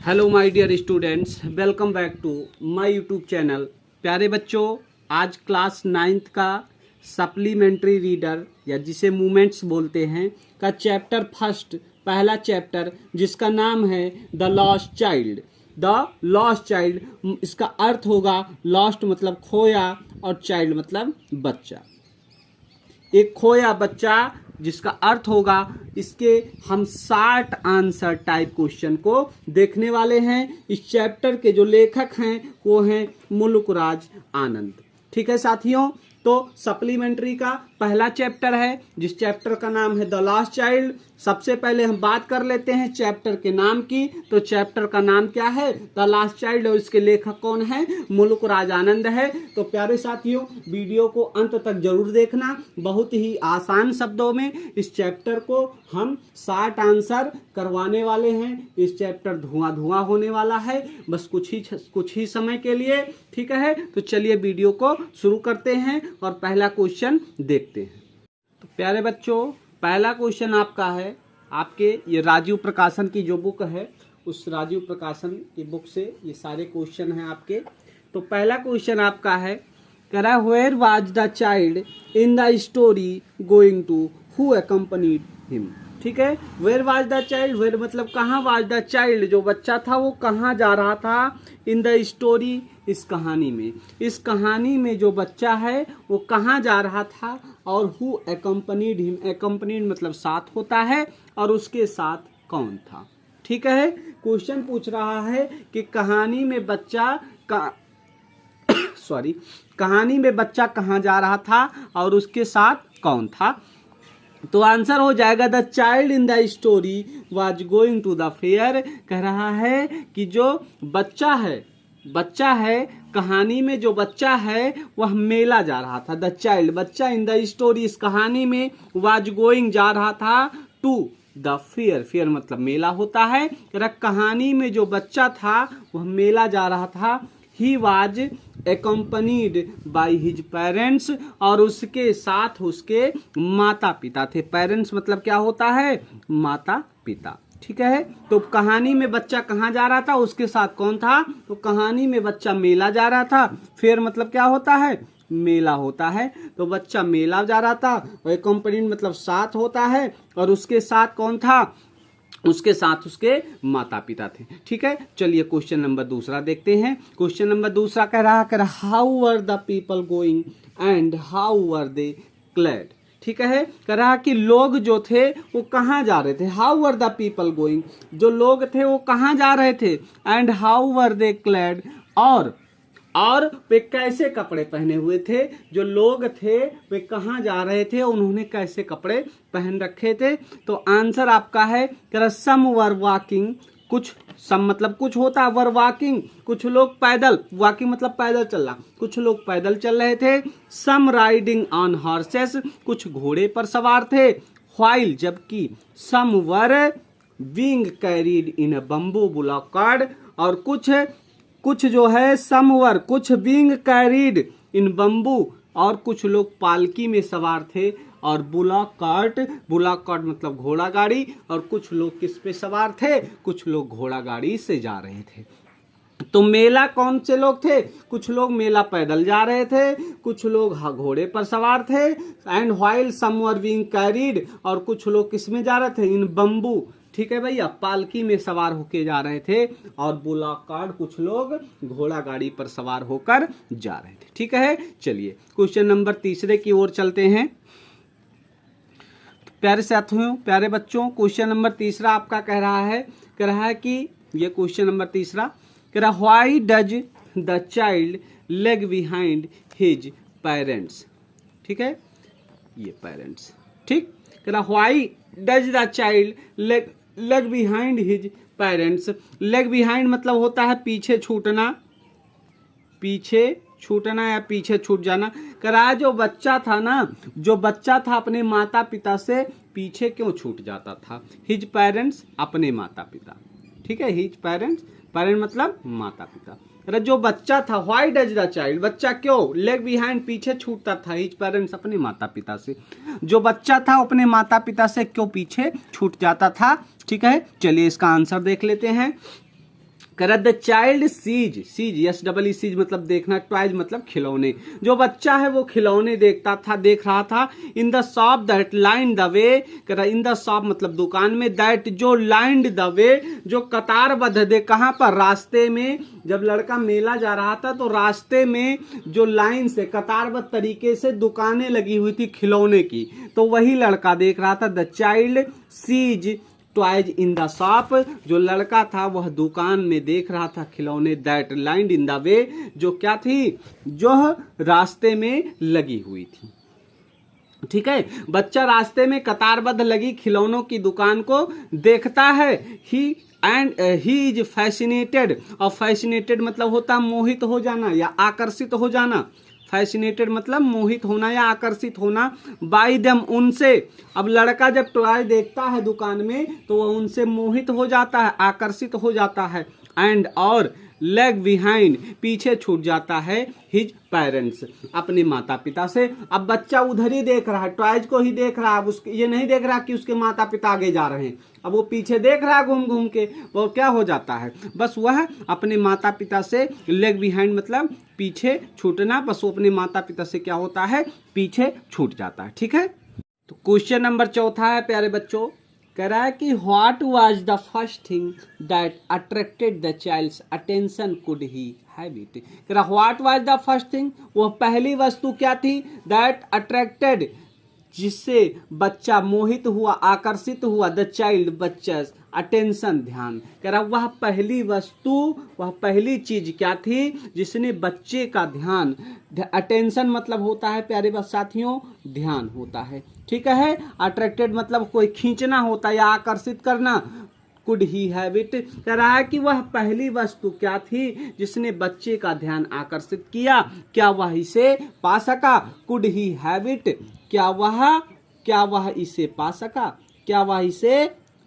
Hello my dear students, welcome back to my YouTube channel. प्यारे बच्चों, आज class 9th का सप्लीमेंट्री रीडर या जिसे मूवमेंट्स बोलते हैं का चैप्टर फर्स्ट, पहला चैप्टर जिसका नाम है the lost child. The lost child, इसका अर्थ होगा लॉस्ट मतलब खोया और चाइल्ड मतलब बच्चा। एक खोया बच्चा जिसका अर्थ होगा, इसके हम 60 आंसर टाइप क्वेश्चन को देखने वाले हैं। इस चैप्टर के जो लेखक हैं वो हैं मुल्कराज आनंद। ठीक है साथियों, तो सप्लीमेंट्री का पहला चैप्टर है जिस चैप्टर का नाम है द लास्ट चाइल्ड। सबसे पहले हम बात कर लेते हैं चैप्टर के नाम की। तो चैप्टर का नाम क्या है? द लास्ट चाइल्ड, और इसके लेखक कौन है? मुल्कराज आनंद है। तो प्यारे साथियों, वीडियो को अंत तक जरूर देखना। बहुत ही आसान शब्दों में इस चैप्टर को हम 60 आंसर करवाने वाले हैं। इस चैप्टर धुआं धुआं होने वाला है, बस कुछ ही समय के लिए। ठीक है, तो चलिए वीडियो को शुरू करते हैं और पहला क्वेश्चन देखते हैं। तो प्यारे बच्चों, पहला क्वेश्चन आपका है, आपके ये राजीव प्रकाशन की जो बुक है, उस राजीव प्रकाशन की बुक से ये सारे क्वेश्चन हैं आपके। तो पहला क्वेश्चन आपका है, कह रहा where was the child in the story going to, who accompanied him. ठीक है, where was the child, where मतलब कहाँ, वाज द चाइल्ड जो बच्चा था वो कहाँ जा रहा था, इन द स्टोरी इस कहानी में। इस कहानी में जो बच्चा है वो कहाँ जा रहा था, और हु अकम्पनीड हिम, अकम्पनीड मतलब साथ होता है, और उसके साथ कौन था। ठीक है, क्वेश्चन पूछ रहा है कि कहानी में बच्चा कहानी में बच्चा कहाँ जा रहा था और उसके साथ कौन था। तो आंसर हो जाएगा the child in the story was going to the fair. कह रहा है कि जो बच्चा है कहानी में जो बच्चा है वह मेला जा रहा था। द चाइल्ड बच्चा इन द स्टोरी इस कहानी में वाज गोइंग जा रहा था टू द फेयर, फेयर मतलब मेला होता है। कहानी में जो बच्चा था वह मेला जा रहा था। He was accompanied by his parents, और उसके साथ उसके माता पिता थे। पेरेंट्स मतलब क्या होता है? माता पिता। ठीक है, तो कहानी में बच्चा कहाँ जा रहा था, उसके साथ कौन था? तो कहानी में बच्चा मेला जा रहा था। फेयर मतलब क्या होता है? मेला होता है। तो बच्चा मेला जा रहा था, और accompanied मतलब साथ होता है, और उसके साथ कौन था? उसके साथ उसके माता पिता थे। ठीक है, चलिए क्वेश्चन नंबर दूसरा देखते हैं। क्वेश्चन नंबर दूसरा कह रहा how were the people going and how were they clad. ठीक है, कह रहा कि लोग जो थे वो कहाँ जा रहे थे। How were the people going, जो लोग थे वो कहाँ जा रहे थे, and how were they clad, और वे कैसे कपड़े पहने हुए थे। जो लोग थे वे कहाँ जा रहे थे, उन्होंने कैसे कपड़े पहन रखे थे। तो आंसर आपका है सम वर वॉकिंग, कुछ सम मतलब कुछ होता है, वर वॉकिंग कुछ लोग पैदल, वॉकिंग मतलब पैदल चलना, कुछ लोग पैदल चल रहे थे। सम राइडिंग ऑन हॉर्सेस, कुछ घोड़े पर सवार थे। व्हाइल जबकि some were being carried in a bamboo bullock cart, और कुछ जो है समवर, कुछ बीइंग कैरीड इन बम्बू, और कुछ लोग पालकी में सवार थे। और बुलॉक कार्ट मतलब घोड़ा गाड़ी, और कुछ लोग किस पे सवार थे? कुछ लोग घोड़ा गाड़ी से जा रहे थे। तो मेला कौन से लोग थे? कुछ लोग मेला पैदल जा रहे थे, कुछ लोग घोड़े पर सवार थे। And while some were being carried, और कुछ लोग किस में जा रहे थे? In bamboo. ठीक है भैया, पालकी में सवार होके जा रहे थे। और बुलॉक कार्ट कुछ लोग घोड़ा गाड़ी पर सवार होकर जा रहे थे। ठीक है, चलिए क्वेश्चन नंबर तीसरे की ओर चलते हैं। प्यारे साथियों, प्यारे बच्चों, क्वेश्चन नंबर तीसरा आपका कह रहा है कि ये क्वेश्चन नंबर तीसरा कह रहा why does the child leg behind his parents. ठीक है, ये पेरेंट्स। ठीक, कह रहा why does the child leg behind his parents. Leg behind मतलब होता है पीछे छूटना या पीछे छूट जाना। करा जो बच्चा था अपने माता पिता से पीछे क्यों छूट जाता था? हिज पेरेंट्स अपने माता पिता। ठीक है, हिज पेरेंट्स मतलब माता पिता। अरे जो बच्चा था, व्हाई डज द चाइल्ड, बच्चा क्यों लेग बिहाइंड पीछे छूटता था, हिज पेरेंट्स अपने माता पिता से। जो बच्चा था अपने माता पिता से क्यों पीछे छूट जाता था। ठीक है, चलिए इसका आंसर देख लेते हैं। कर the child sees, sees yes double E sees मतलब देखना, टॉयज मतलब खिलौने। जो बच्चा है वो खिलौने देखता था, देख रहा था। इन the shop that lined the way, कर इन द शॉप मतलब दुकान में, दैट जो लाइंड द वे जो कतारबद्ध दे, कहाँ पर, रास्ते में। जब लड़का मेला जा रहा था तो रास्ते में जो लाइन से कतारबद्ध तरीके से दुकानें लगी हुई थी खिलौने की, तो वही लड़का देख रहा था। The child sees toys in the shop, जो लड़का था वह दुकान में देख रहा था खिलौने। That lined in the way, जो क्या थी, जो रास्ते में लगी हुई थी। ठीक है, बच्चा रास्ते में कतारबद्ध लगी खिलौनों की दुकान को देखता है। ही इज फैसिनेटेड, और फैसिनेटेड मतलब होता मोहित हो जाना या आकर्षित हो जाना। फैसिनेटेड मतलब मोहित होना या आकर्षित होना। बाय देम उनसे, अब लड़का जब टॉय देखता है दुकान में तो वह उनसे मोहित हो जाता है, आकर्षित हो जाता है। एंड और लेग बिहाइंड पीछे छूट जाता है हिज पेरेंट्स अपने माता पिता से। अब बच्चा उधर ही देख रहा है, टॉयज को ही देख रहा है, उसके ये नहीं देख रहा कि उसके माता पिता आगे जा रहे हैं। अब वो पीछे देख रहा है घूम घूम के, वो क्या हो जाता है, बस वह अपने माता पिता से, लेग बिहाइंड मतलब पीछे छूटना, बस वो अपने माता पिता से क्या होता है, पीछे छूट जाता है। ठीक है, तो क्वेश्चन नंबर 4 है प्यारे बच्चों, कह रहा है कि what was the first thing that attracted the child's attention could he have it. कह रहा what was the first thing, वह पहली वस्तु क्या थी, दैट अट्रैक्टेड जिससे बच्चा मोहित हुआ, आकर्षित हुआ, द चाइल्ड बच्चा, अटेंशन ध्यान। कह रहा वह पहली वस्तु, वह पहली चीज क्या थी जिसने बच्चे का ध्यान, अटेंशन मतलब होता है प्यारे साथियों ध्यान होता है। ठीक है, अट्रैक्टेड मतलब कोई खींचना होता है या आकर्षित करना। कुड ही हैव इट, कह रहा है कि वह पहली वस्तु क्या थी जिसने बच्चे का ध्यान आकर्षित किया, क्या वह इसे पा सका। कुड ही हैव इट, क्या वह इसे पा सका, क्या वह इसे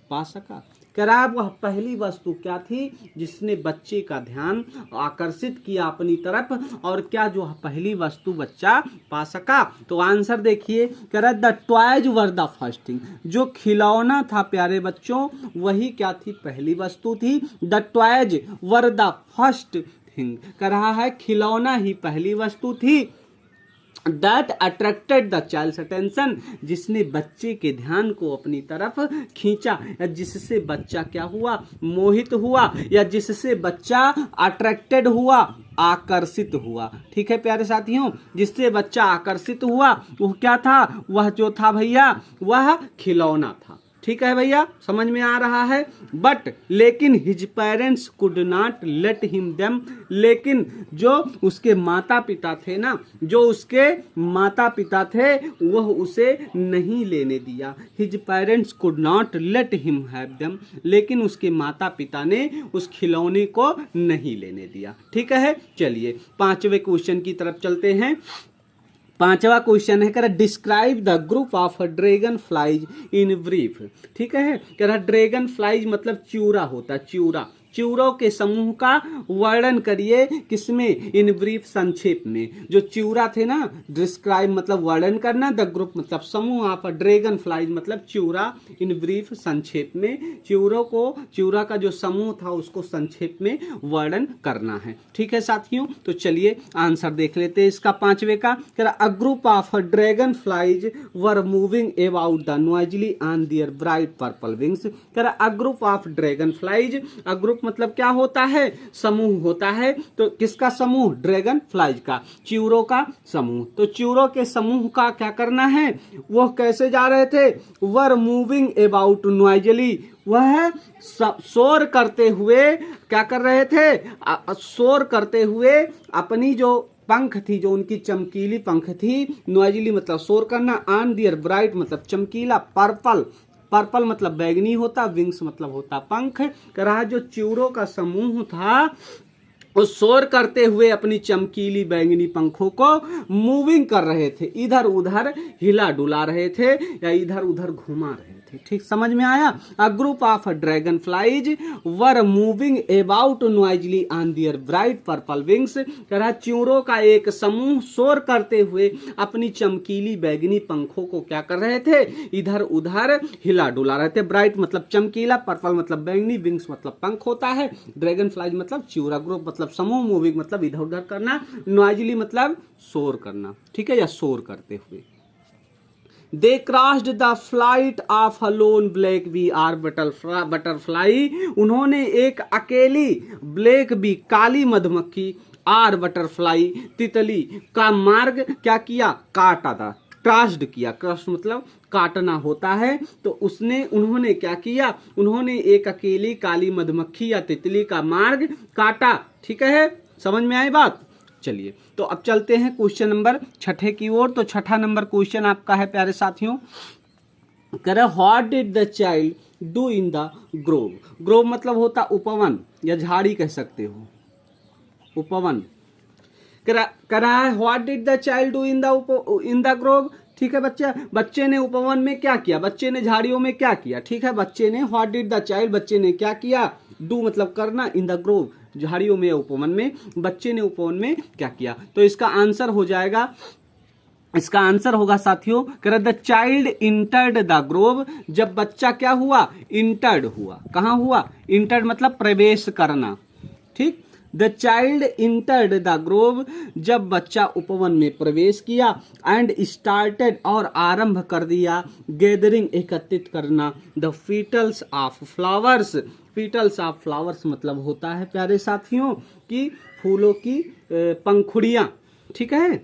पा सका। कह रहा है वह पहली वस्तु क्या थी जिसने बच्चे का ध्यान आकर्षित किया अपनी तरफ, और क्या जो पहली वस्तु बच्चा पा सका। तो आंसर देखिए, कह रहा है the toys were the first thing, जो खिलौना था प्यारे बच्चों वही क्या थी, पहली वस्तु थी। The toys were the first thing, कह रहा है खिलौना ही पहली वस्तु थी। That attracted the child's attention, जिसने बच्चे के ध्यान को अपनी तरफ खींचा, या जिससे बच्चा क्या हुआ, मोहित हुआ, या जिससे बच्चा अट्रैक्टेड हुआ, आकर्षित हुआ। ठीक है प्यारे साथियों, जिससे बच्चा आकर्षित हुआ वह क्या था, वह जो था भैया वह खिलौना था। ठीक है भैया, समझ में आ रहा है। बट लेकिन his parents could not let him them, लेकिन जो उसके माता पिता थे ना, जो उसके माता पिता थे वह उसे नहीं लेने दिया। His parents could not let him have them, लेकिन उसके माता पिता ने उस खिलौने को नहीं लेने दिया। ठीक है, चलिए 5वें क्वेश्चन की तरफ चलते हैं। 5वां क्वेश्चन है, कह रहा describe the group of dragon flies in brief. ठीक है, कह रहा ड्रैगन फ्लाइज मतलब चिऊरा होता है, चिऊरा, चिऊरों के समूह का वर्णन करिए, किसमें, इन ब्रीफ संक्षेप में। जो चिऊरा थे ना, डिस्क्राइब मतलब वर्णन करना, द ग्रुप मतलब समूह, आप ड्रैगन फ्लाइज मतलब चिऊरा, इन ब्रीफ संक्षेप में, चिऊरों को, चिऊरा का जो समूह था उसको संक्षेप में वर्णन करना है। ठीक है साथियों, तो चलिए आंसर देख लेते हैं इसका 5वें का। कह रहा a group of dragon flies were moving about the Noisli on their bright purple wings. कह रहा a group of dragon flies, a group मतलब क्या होता है, समूह होता है। तो किसका समूह, ड्रैगन फ्लाइज का, चिऊरों का समूह। तो चिऊरों के समूह का क्या करना है, वो कैसे जा रहे थे, वर मूविंग अबाउट नॉइजली, वह शोर करते हुए क्या कर रहे थे, शोर करते हुए अपनी जो पंख थी, जो उनकी चमकीली पंख थी, नॉइजली मतलब शोर करना, ऑन दियर ब्राइट मतलब चमकीला, पर्पल, पर्पल मतलब बैगनी होता, विंग्स मतलब होता पंख। कह रहा जो चिऊरों का समूह था वो शोर करते हुए अपनी चमकीली बैंगनी पंखों को मूविंग कर रहे थे, इधर उधर हिला डुला रहे थे या इधर उधर घुमा रहे थे। थे। ठीक, समझ में आया। A group of dragon flies were moving about Noisli on their bright purple wings. कह रहा च्यूरों का एक समूह शोर करते हुए अपनी चमकीली बैगनी पंखों को क्या कर रहे थे, इधर उधर हिला डुला रहे थे। ब्राइट मतलब चमकीला, पर्पल मतलब बैंगनी, विंग्स मतलब पंख होता है, ड्रैगन फ्लाइज मतलब च्यूरा, ग्रुप मतलब समूह, मूविंग मतलब इधर उधर करना, नॉइजली मतलब शोर करना। ठीक है, या शोर करते हुए। They crossed the flight of a lone black bee or butterfly. उन्होंने एक अकेली ब्लैक बी काली मधुमक्खी आर बटरफ्लाई तितली का मार्ग क्या किया, काटा था, क्रॉस्ड किया। क्रॉस मतलब काटना होता है। तो उन्होंने क्या किया, उन्होंने एक अकेली काली मधुमक्खी या तितली का मार्ग काटा। ठीक है, समझ में आई बात। चलिए, तो अब चलते हैं क्वेश्चन नंबर 6 की ओर। तो 6 नंबर क्वेश्चन आपका है प्यारे साथियों, कह रहा what did the child do in the Grove. Grove मतलब होता उपवन या झाड़ी कह सकते हो, उपवन। कह रहा है what did the child do in the Grove. ठीक है बच्चे ने उपवन में क्या किया, बच्चे ने झाड़ियों में क्या किया। ठीक है, बच्चे ने व्हाट डिड द चाइल्ड, बच्चे ने क्या किया, डू मतलब करना, इन द ग्रोव झाड़ियों में, उपवन में, बच्चे ने उपवन में क्या किया। तो इसका आंसर हो जाएगा, इसका आंसर होगा साथियों, कह रहा the child entered the Grove. जब बच्चा क्या हुआ, इंटर्ड हुआ। कहां हुआ, इंटर्ड मतलब प्रवेश करना। ठीक, the child entered the Grove, जब बच्चा उपवन में प्रवेश किया, एंड स्टार्टेड और आरंभ कर दिया, गैदरिंग एकत्रित करना, the petals of flowers. Petals of flowers मतलब होता है प्यारे साथियों कि फूलों की पंखुड़ियां। ठीक है,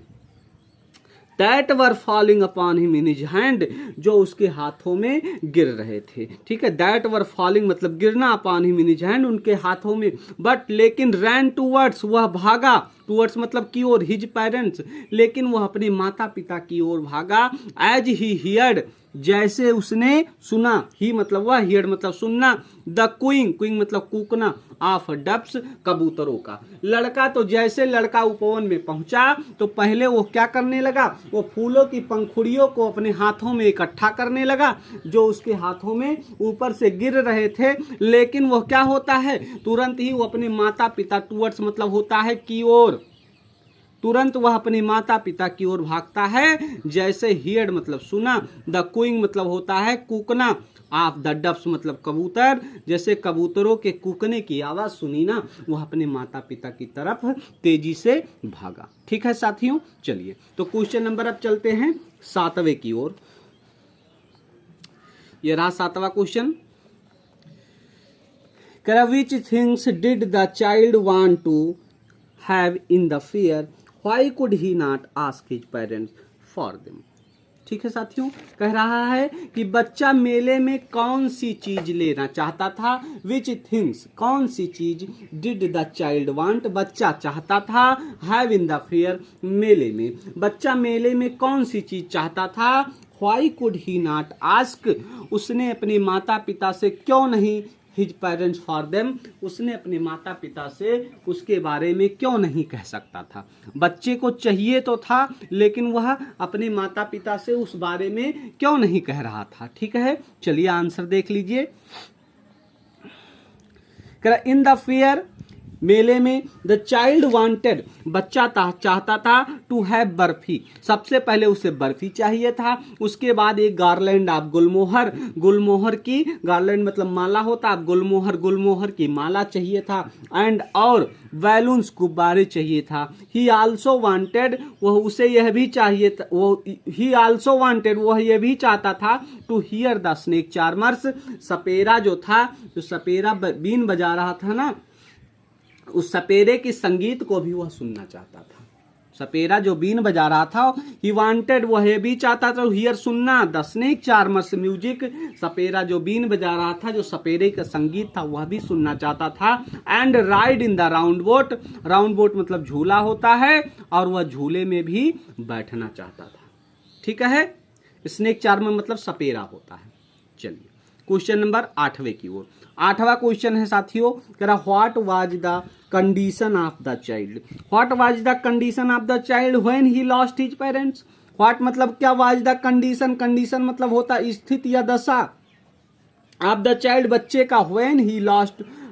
that were falling upon him in his hand, जो उसके हाथों में गिर रहे थे। ठीक है, दैट वर फॉलिंग मतलब गिरना, upon him in his hand उनके हाथों में, बट लेकिन रैन टूवर्ड्स वह भागा, टूवर्ड्स मतलब की ओर, हिज पेरेंट्स लेकिन वह अपने माता पिता की ओर भागा, एज ही हियर्ड जैसे उसने सुना, ही मतलब वह, हियर्ड मतलब सुनना, द क्विंग, क्विंग मतलब कूकना, ऑफ डब्स कबूतरों का। लड़का तो जैसे लड़का उपवन में पहुंचा तो पहले वो क्या करने लगा, वो फूलों की पंखुड़ियों को अपने हाथों में इकट्ठा करने लगा जो उसके हाथों में ऊपर से गिर रहे थे। लेकिन वो क्या होता है, तुरंत ही वो अपने माता पिता, टूवर्ड्स मतलब होता है की ओर, तुरंत वह अपने माता पिता की ओर भागता है। जैसे हियर्ड मतलब सुना, द क्विंग मतलब होता है कूकना, ऑफ द डब्स मतलब कबूतर, जैसे कबूतरों के कूकने की आवाज सुनी ना, वह अपने माता पिता की तरफ तेजी से भागा। ठीक है साथियों, चलिए तो क्वेश्चन नंबर अब चलते हैं 7वें की ओर। यह रहा 7वां question, which things did the child want to have in the fair, why could he not ask his parents for them. ठीक है साथियों, कह रहा है कि बच्चा मेले में कौन सी चीज लेना चाहता था, विच थिंग्स कौन सी चीज, डिड द चाइल्ड वांट बच्चा चाहता था, हैव इन द फेयर मेले में, बच्चा मेले में कौन सी चीज चाहता था, why could he not ask उसने अपने माता पिता से क्यों नहीं, हिज पेरेंट्स फॉर देम उसने अपने माता पिता से उसके बारे में क्यों नहीं कह सकता था। बच्चे को चाहिए तो था लेकिन वह अपने माता पिता से उस बारे में क्यों नहीं कह रहा था। ठीक है, चलिए आंसर देख लीजिए। इन द फेयर मेले में, द चाइल्ड वांटेड बच्चा चाहता था, टू हैव बर्फी सबसे पहले उसे बर्फी चाहिए था, उसके बाद एक गार्लैंड ऑफ गुलमोहर, गुलमोहर की गार्लैंड मतलब माला होता, गुलमोहर, गुलमोहर की माला चाहिए था, एंड और बैलून्स गुब्बारे चाहिए था। ही आल्सो वांटेड वह उसे यह भी चाहिए था, वो ही आल्सो वांटेड वह यह भी चाहता था, to hear the snake charmers सपेरा जो था, जो सपेरा बीन बजा रहा था ना, उस सपेरे के संगीत को भी वह सुनना चाहता था। सपेरा जो बीन बजा रहा था, ही वांटेड वह ये भी चाहता था, हियर सुनना, द स्नेक चार्मर्स म्यूजिक सपेरा जो बीन बजा रहा था, जो सपेरे का संगीत था वह भी सुनना चाहता था, and ride in the round boat, round boat मतलब झूला होता है, और वह झूले में भी बैठना चाहता था। ठीक है, स्नेक चार्मर मतलब सपेरा होता है। चलिए क्वेश्चन नंबर 8वें की ओर। 8वां क्वेश्चन है साथियों, कह रहा what was the condition of the child, what was the condition of the child when he lost his parents. What मतलब क्या, वाज द कंडीशन, कंडीशन मतलब होता स्थिति या दशा, ऑफ द चाइल्ड बच्चे का, व्हेन ही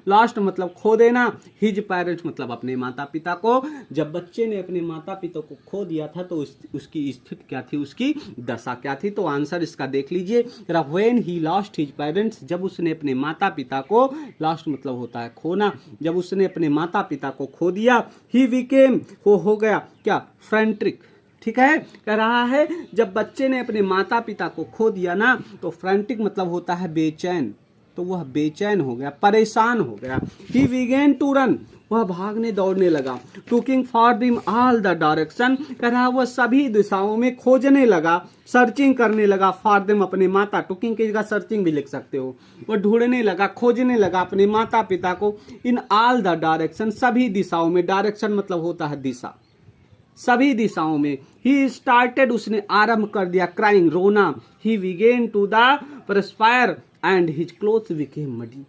लॉस्ट मतलब खो देना, हिज पेरेंट्स मतलब अपने माता पिता को। जब बच्चे ने अपने माता पिता को खो दिया था तो उसकी स्थिति क्या थी, उसकी दशा क्या थी। तो आंसर इसका देख लीजिए, when he lost his parents, जब उसने अपने माता पिता को, लॉस्ट मतलब होता है खोना, जब उसने अपने माता पिता को खो दिया, ही बिकेम, वो हो गया क्या, फ्रेंट्रिक। ठीक है, कह रहा है जब बच्चे ने अपने माता पिता को खो दिया ना, तो फ्रेंटिक मतलब होता है बेचैन, तो वह बेचैन हो गया, परेशान हो गया। ही बिगेन टू रन, वह भागने दौड़ने लगा। टुकिंग फॉर दिम ऑल द डायरेक्शन, कह रहा वह सभी दिशाओं में खोजने लगा, सर्चिंग करने लगा। फॉर दिम अपने माता, टुकिंग की जगह सर्चिंग भी लिख सकते हो। वह ढूंढने लगा, खोजने लगा अपने माता पिता को, इन ऑल द डायरेक्शन, सभी दिशाओं में। डायरेक्शन मतलब होता है दिशा, सभी दिशाओं में। ही स्टार्टेड, उसने आरंभ कर दिया, क्राइंग, रोना। He began to the perspire and his clothes became muddy,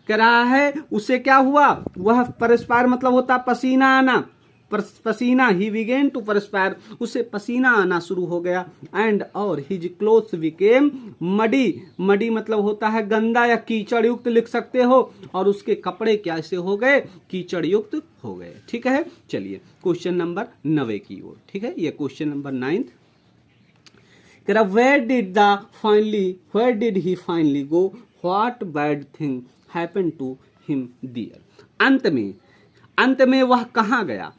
कह रहा है उसे क्या हुआ, वह परस्पायर मतलब होता पसीना आना, पसीना, ही बिगेन टू परस्पायर, उसे पसीना आना शुरू हो गया। एंड और his clothes became muddy, muddy मतलब होता है गंदा या कीचड़ युक्त लिख सकते हो, और उसके कपड़े कैसे हो गए, कीचड़ युक्त हो गए। ठीक है, चलिए क्वेश्चन नंबर 9 की ओर। ठीक है, ये question number 9। Where did he finally go, what bad thing happen to him dear. अंत में वह कहाँ गया,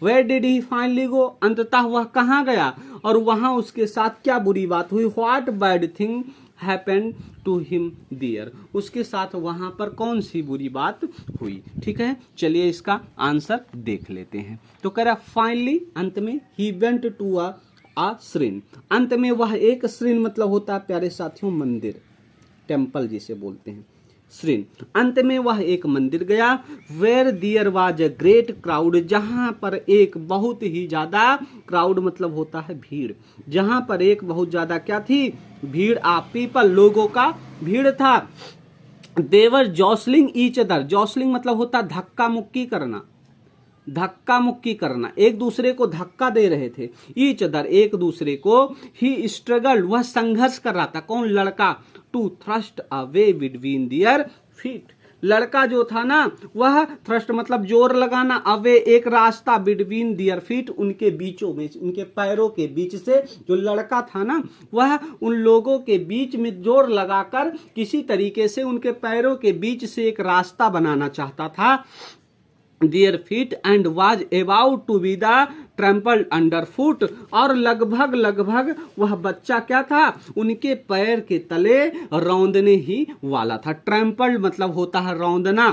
where did he finally go, अंततः वह कहाँ गया और वहां उसके साथ क्या बुरी बात हुई। What bad thing happen to him dear, उसके साथ वहां पर कौन सी बुरी बात हुई। ठीक है, चलिए इसका आंसर देख लेते हैं। तो कह रहा फाइनली, अंत में, ही वेंट टू अ श्रीन, अंत में वह एक श्रीन मतलब होता है प्यारे साथियों मंदिर, टेम्पल जिसे बोलते हैं, श्रीन। अंत में वह एक मंदिर गया। Where there was a great crowd, जहां पर एक बहुत ही ज्यादा, क्राउड मतलब होता है भीड़, जहां पर एक बहुत ज्यादा क्या थी, भीड़, आप पीपल, लोगों का भीड़ था। देवर जॉसलिंग ईच अदर, जॉसलिंग मतलब होता धक्का मुक्की करना, धक्का मुक्की करना, एक दूसरे को धक्का दे रहे थे। ईच अदर, एक दूसरे को। ही स्ट्रगल, वह संघर्ष कर रहा था, कौन, लड़का। To thrust away between their feet, लड़का जो था ना वह, थ्रस्ट मतलब जोर लगाना, अवे एक रास्ता, बिटवीन दियर फीट उनके बीचों में, उनके पैरों के बीच से, जो लड़का था ना वह उन लोगों के बीच में जोर लगाकर किसी तरीके से उनके पैरों के बीच से एक रास्ता बनाना चाहता था। There feet and was about to be the trampled under foot, और लगभग वह बच्चा क्या था, उनके पैर के तले रौंदने ही वाला था। ट्रैम्पल्ड मतलब होता है रौंदना,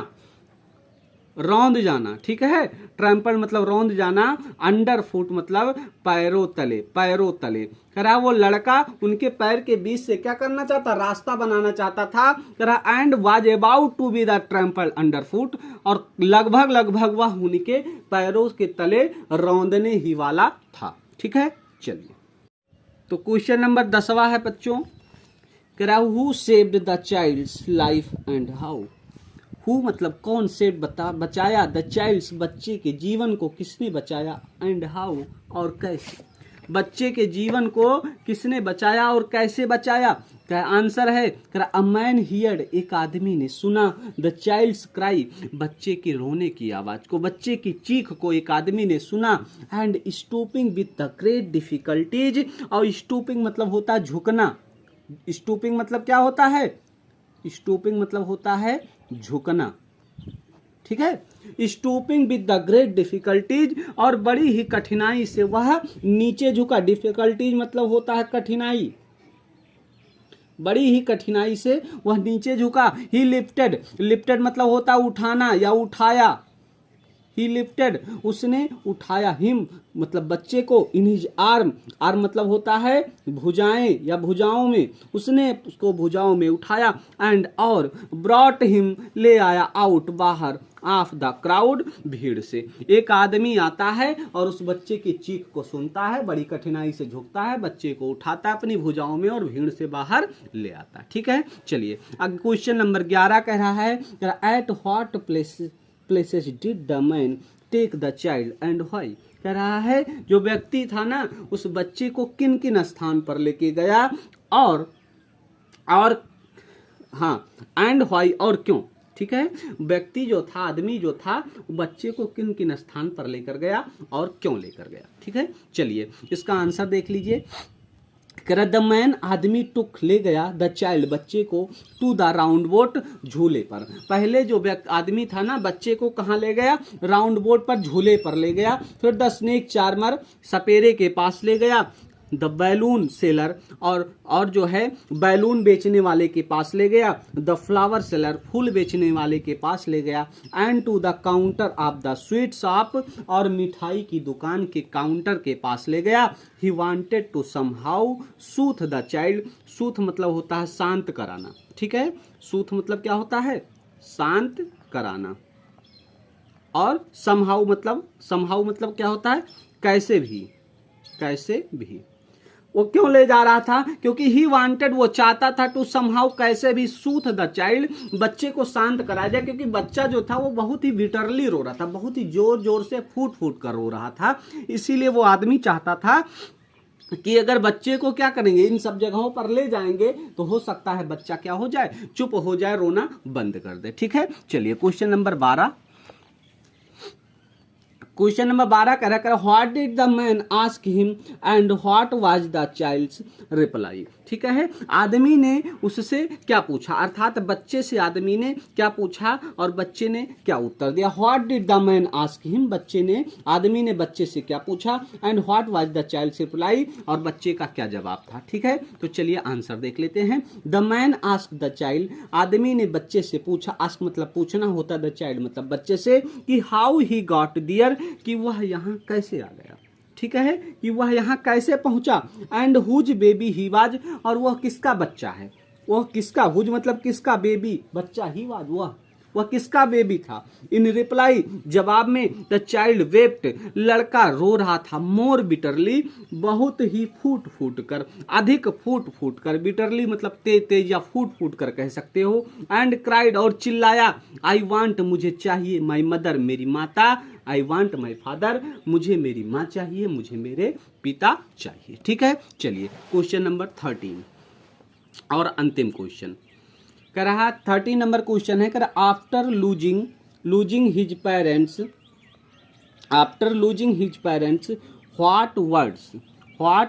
रौंद जाना। ठीक है, ट्रैम्पल मतलब रौंद जाना, अंडर फुट मतलब पैरों तले, पैरों तले। कह रहा वो लड़का उनके पैर के बीच से क्या करना चाहता, रास्ता बनाना चाहता था। कह रहा and was about to be the trample under foot, और लगभग वह उनके पैरों के तले रौंदने ही वाला था। ठीक है, चलिए तो क्वेश्चन नंबर 10वां है बच्चों। कह रहा who saved the child's life and how, who मतलब कौन से बचाया, द चाइल्ड्स बच्चे के जीवन को किसने बचाया, एंड हाउ और कैसे, बच्चे के जीवन को किसने बचाया और कैसे बचाया। क्या आंसर है, अ मैन हियर्ड, एक आदमी ने सुना, द चाइल्ड्स क्राई, बच्चे के रोने की आवाज को, बच्चे की चीख को एक आदमी ने सुना। And stooping with the great difficulties, और स्टूपिंग मतलब होता है झुकना, स्टूपिंग मतलब क्या होता है, स्टूपिंग मतलब होता है झुकना। ठीक है, stooping with the great difficulties, और बड़ी ही कठिनाई से वह नीचे झुका। डिफिकल्टीज मतलब होता है कठिनाई, बड़ी ही कठिनाई से वह नीचे झुका। ही लिफ्टेड, लिफ्टेड मतलब होता है उठाना या उठाया। ही लिफ्टेड, उसने उठाया। हिम मतलब बच्चे को, इन हिज आर्म, आर्म मतलब होता है भुजाएं या भुजाओं में, उसने उसको भुजाओं में उठाया। एंड और ब्रॉट हिम, ले आया, आउट बाहर, ऑफ द क्राउड भीड़ से। एक आदमी आता है और उस बच्चे की चीख को सुनता है, बड़ी कठिनाई से झुकता है, बच्चे को उठाता है अपनी भुजाओं में और भीड़ से बाहर ले आता है। ठीक है, चलिए अब क्वेश्चन नंबर 11 कह रहा है, at what places did the man take the child and why, कह रहा है जो व्यक्ति था ना उस बच्चे को किन किन स्थान पर लेके गया और हाँ, एंड व्हाई और क्यों, ठीक है। व्यक्ति जो था, आदमी जो था, बच्चे को किन किन स्थान पर लेकर गया और क्यों लेकर गया, ठीक है। चलिए इसका आंसर देख लीजिए। द मैन आदमी टुक ले गया द चाइल्ड बच्चे को टू द राउंड बोट झूले पर। पहले जो आदमी था ना, बच्चे को कहाँ ले गया, राउंड बोट पर झूले पर ले गया। फिर द स्नेक चार्मर सपेरे के पास ले गया। द बैलून सेलर और जो है बैलून बेचने वाले के पास ले गया। द फ्लावर सेलर फूल बेचने वाले के पास ले गया। And to the counter of the sweet shop और मिठाई की दुकान के काउंटर के पास ले गया। He wanted to somehow soothe the child. Soothe मतलब होता है शांत कराना, ठीक है। सूथ मतलब क्या होता है, शांत कराना। और समहाउ मतलब क्या होता है, कैसे भी। वो क्यों ले जा रहा था, क्योंकि ही वांटेड वो चाहता था टू समहाउ कैसे भी सूथ द चाइल्ड बच्चे को शांत कराया जाए, क्योंकि बच्चा जो था वो बहुत ही बिटरली रो रहा था, बहुत ही जोर जोर से फूट कर रो रहा था। इसीलिए वो आदमी चाहता था कि अगर बच्चे को क्या करेंगे, इन सब जगहों पर ले जाएंगे तो हो सकता है बच्चा क्या हो जाए, चुप हो जाए, रोना बंद कर दे, ठीक है। चलिए क्वेश्चन नंबर 12 कह रहा what did the man ask him and what was the child's reply, ठीक है। आदमी ने उससे क्या पूछा, अर्थात बच्चे से आदमी ने क्या पूछा और बच्चे ने क्या उत्तर दिया। What did the man ask him, आदमी ने बच्चे से क्या पूछा, and what was the child's reply, और बच्चे का क्या जवाब था, ठीक है। तो चलिए आंसर देख लेते हैं। The man ask the child, आदमी ने बच्चे से पूछा, आस्क मतलब पूछना होता है, द चाइल्ड मतलब बच्चे से, कि हाउ ही गॉट दियर, कि वह यहाँ कैसे आ गया, ठीक है, कि वह यहाँ कैसे पहुंचा। And whose baby he was, और वह किसका बच्चा है, वह किसका, हुज मतलब किसका, बेबी बच्चा, ही वाज वह किसका बेबी था। इन रिप्लाई जवाब में द चाइल्ड वेप्ट, लड़का रो रहा था, मोर बिटरली बहुत ही फूट कर, अधिक फूट कर, बिटरली मतलब तेज या फूट कर कह सकते हो। एंड क्राइड और चिल्लाया, आई वांट मुझे चाहिए, माई मदर मेरी माता, आई वांट माई फादर मुझे मेरी माँ चाहिए, मुझे मेरे पिता चाहिए, ठीक है। चलिए क्वेश्चन नंबर 13 और अंतिम क्वेश्चन कह रहा 13 नंबर क्वेश्चन है, कह रहा after losing his parents what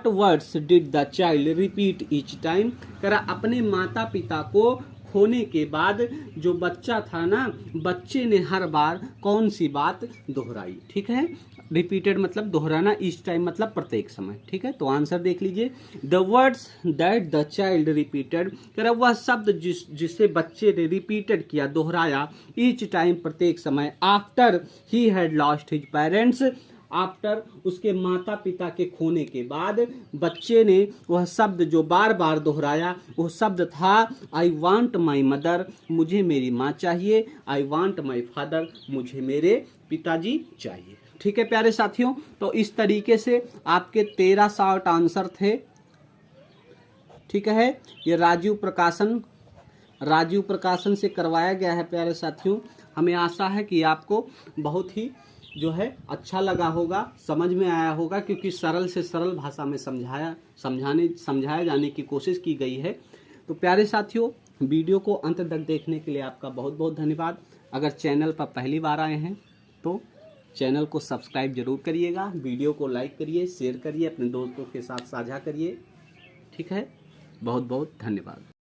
words did the child repeat each time. कह रहा अपने माता पिता को खोने के बाद जो बच्चा था ना, बच्चे ने हर बार कौन सी बात दोहराई, ठीक है। रिपीटेड मतलब दोहराना, ईच टाइम मतलब प्रत्येक समय, ठीक है। तो आंसर देख लीजिए। The words that the child repeated, कह रहा वह शब्द जिसे बच्चे ने रिपीटेड किया, दोहराया, ईच टाइम प्रत्येक समय, after he had lost his parents, after उसके माता पिता के खोने के बाद बच्चे ने वह शब्द जो बार बार दोहराया, वह शब्द था आई वांट माई मदर, मुझे मेरी माँ चाहिए, आई वांट माई फादर, मुझे मेरे पिताजी चाहिए, ठीक है प्यारे साथियों। तो इस तरीके से आपके 13 शॉर्ट आंसर थे, ठीक है। ये राजीव प्रकाशन से करवाया गया है प्यारे साथियों। हमें आशा है कि आपको बहुत ही जो है अच्छा लगा होगा, समझ में आया होगा, क्योंकि सरल से सरल भाषा में समझाया जाने की कोशिश की गई है। तो प्यारे साथियों, वीडियो को अंत तक देखने के लिए आपका बहुत बहुत धन्यवाद। अगर चैनल पर पहली बार आए हैं तो चैनल को सब्सक्राइब जरूर करिएगा, वीडियो को लाइक करिए, शेयर करिए, अपने दोस्तों के साथ साझा करिए, ठीक है। बहुत बहुत धन्यवाद।